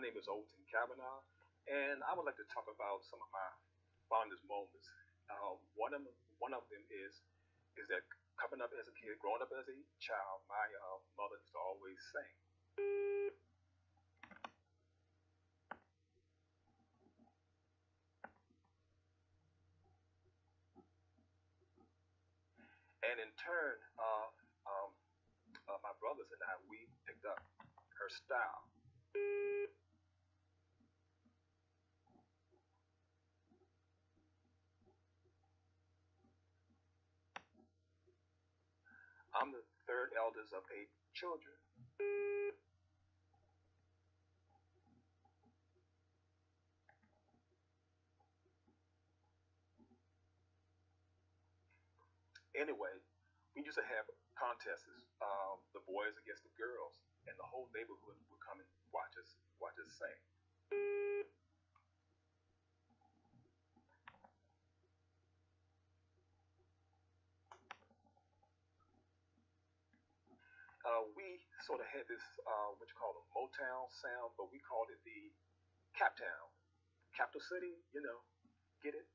name is Olton Kavanaugh, and I would like to talk about some of my fondest moments. One of them is that coming up as a kid, growing up as a child, my mother used to always sing, and in turn, my brothers and I we picked up her style. I'm the third eldest of eight children. Anyway, we used to have contests, the boys against the girls, and the whole neighborhood would come and watch us sing. We sort of had this what you call a Motown sound, but we called it the Captown, capital city. Get it?